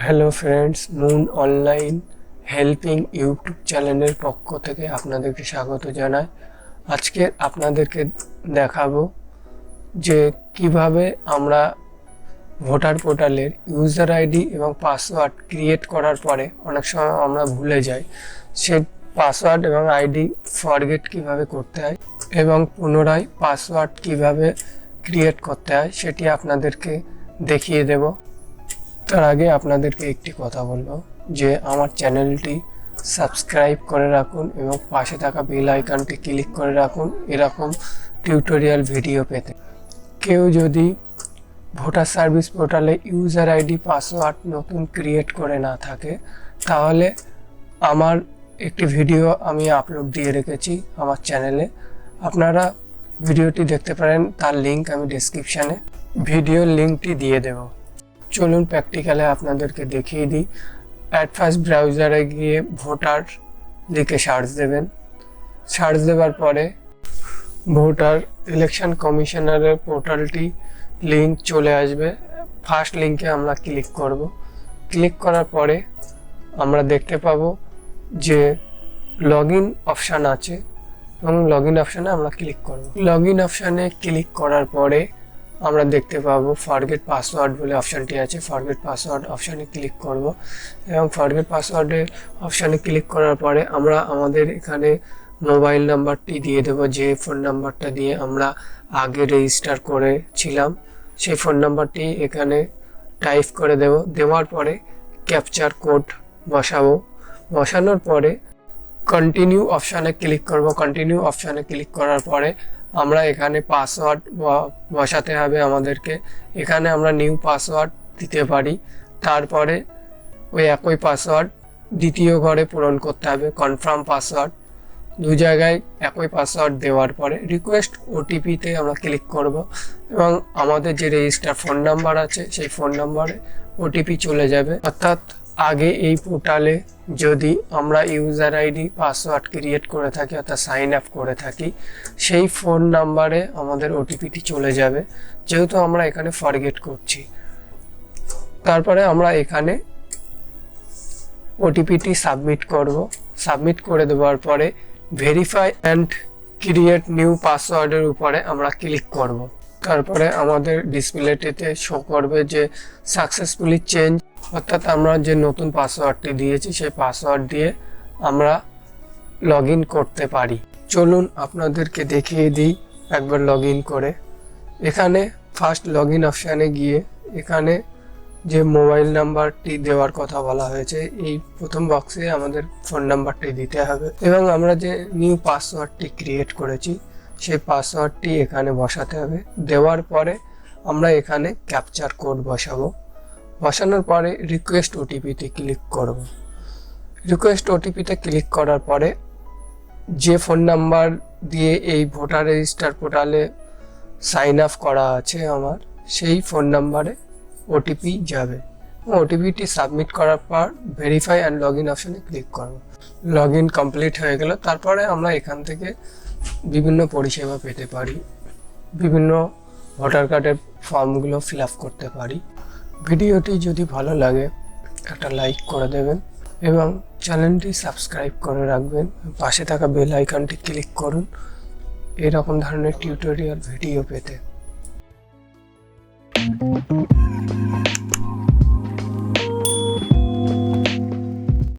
Hello friends, moon online helping YouTube চ্যানেলের পক্ষ থেকে আপনাদেরকে স্বাগত জানাই। আজকে আপনাদেরকে দেখাবো যে কিভাবে আমরা ভোটার পোর্টালের ইউজার আইডি এবং পাসওয়ার্ড ক্রিয়েট করার পরে অনেক সময় আমরা ভুলে যাই, সেই পাসওয়ার্ড এবং আইডি ফরগেট কিভাবে করতে হয় এবং পুনরায় পাসওয়ার্ড কিভাবে ক্রিয়েট করতে হয় সেটি আপনাদেরকে দেখিয়ে দেব। তার আগে আপনাদেরকে একটি কথা বলবো যে আমার চ্যানেলটি সাবস্ক্রাইব করে রাখুন এবং পাশে থাকা বেল আইকনটি ক্লিক করে রাখুন এরকম টিউটোরিয়াল ভিডিও পেতে। কেউ যদি ভোটার সার্ভিস পোর্টালে ইউজার আইডি পাসওয়ার্ড নতুন ক্রিয়েট করে না থাকে তাহলে আমার একটি ভিডিও আমি আপলোড দিয়ে রেখেছি আমার চ্যানেলে, আপনারা ভিডিওটি দেখতে পারেন, তার লিঙ্ক আমি ডেসক্রিপশানে ভিডিওর লিঙ্কটি দিয়ে দেব। চলুন প্র্যাকটিক্যালে আপনাদেরকে দেখিয়ে দিই। অ্যাট ফার্স্ট ব্রাউজারে গিয়ে ভোটার লিখে সার্চ দেবেন। সার্চ দেওয়ার পরে ভোটার ইলেকশন কমিশনারের পোর্টালটি লিঙ্ক চলে আসবে। ফার্স্ট লিঙ্কে আমরা ক্লিক করব। ক্লিক করার পরে আমরা দেখতে পাবো যে লগ ইন অপশান আছে এবং লগ ইন অপশানে আমরা ক্লিক করব। লগ ইন অপশানে ক্লিক করার পরে আমরা দেখতে পাবো ফরগেট পাসওয়ার্ড বলে অপশানটি আছে। ফরগেট পাসওয়ার্ড অপশানে ক্লিক করব এবং ফরগেট পাসওয়ার্ডের অপশানে ক্লিক করার পরে আমরা আমাদের এখানে মোবাইল নাম্বারটি দিয়ে দেব, যে ফোন নাম্বারটা দিয়ে আমরা আগে রেজিস্টার করেছিলাম সেই ফোন নাম্বারটি এখানে টাইপ করে দেব। দেওয়ার পরে ক্যাপচার কোড বসাবো। বসানোর পরে কন্টিনিউ অপশানে ক্লিক করব। কন্টিনিউ অপশানে ক্লিক করার পরে আমরা এখানে পাসওয়ার্ড বসাতে হবে আমাদেরকে। এখানে আমরা নিউ পাসওয়ার্ড দিতে পারি, তারপরে ওই একই পাসওয়ার্ড দ্বিতীয় ঘরে পূরণ করতে হবে। কনফার্ম পাসওয়ার্ড, দু জায়গায় একই পাসওয়ার্ড দেওয়ার পরে রিকোয়েস্ট ওটিপিতে আমরা ক্লিক করব এবং আমাদের যে রেজিস্টার ফোন নাম্বার আছে সেই ফোন নাম্বারে ওটিপি চলে যাবে। অর্থাৎ আগে এই পোর্টালে যদি আমরা ইউজার আইডি পাসওয়ার্ড ক্রিয়েট করে থাকি অর্থাৎ সাইন আপ করে থাকি সেই ফোন নাম্বারে আমাদের ওটিপিটি চলে যাবে, যেহেতু আমরা এখানে ফরগেট করছি। তারপরে আমরা এখানে ওটিপিটি সাবমিট করব। সাবমিট করে দেওয়ার পরে ভেরিফাই অ্যান্ড ক্রিয়েট নিউ পাসওয়ার্ডের উপরে আমরা ক্লিক করব। তারপরে আমাদের ডিসপ্লেটিতে শো করবে যে সাকসেসফুলি চেঞ্জ, অর্থাৎ আমরা যে নতুন পাসওয়ার্ডটি দিয়েছি সেই পাসওয়ার্ড দিয়ে আমরা লগ ইন করতে পারি। চলুন আপনাদেরকে দেখিয়ে দিই একবার লগ ইন করে। এখানে ফার্স্ট লগ ইন অপশানে গিয়ে এখানে যে মোবাইল নাম্বারটি দেওয়ার কথা বলা হয়েছে এই প্রথম বক্সে আমাদের ফোন নাম্বারটি দিতে হবে এবং আমরা যে নিউ পাসওয়ার্ডটি ক্রিয়েট করেছি সেই পাসওয়ার্ডটি এখানে বসাতে হবে। দেওয়ার পরে আমরা এখানে ক্যাপচার কোড বসাবো। বসানোর পরে রিকোয়েস্ট ওটিপিতে ক্লিক করব। রিকোয়েস্ট ওটিপিতে ক্লিক করার পরে যে ফোন নাম্বার দিয়ে এই ভোটার রেজিস্টার পোর্টালে সাইন আপ করা আছে আমার, সেই ফোন নাম্বারে ওটিপি যাবে। ওটিপিটি সাবমিট করার পর ভেরিফাই অ্যান্ড লগ ইন অপশানে ক্লিক করব। লগ ইন কমপ্লিট হয়ে গেল। তারপরে আমরা এখান থেকে বিভিন্ন পরিষেবা পেতে পারি, বিভিন্ন ভোটার কার্ডের ফর্মগুলো ফিল আপ করতে পারি। ভিডিওটি যদি ভালো লাগে একটা লাইক করে দেবেন এবং চ্যানেলটি সাবস্ক্রাইব করে রাখবেন। পাশে থাকা বেল আইকনটি ক্লিক করুন এরকম ধরনের টিউটোরিয়াল ভিডিও পেতে।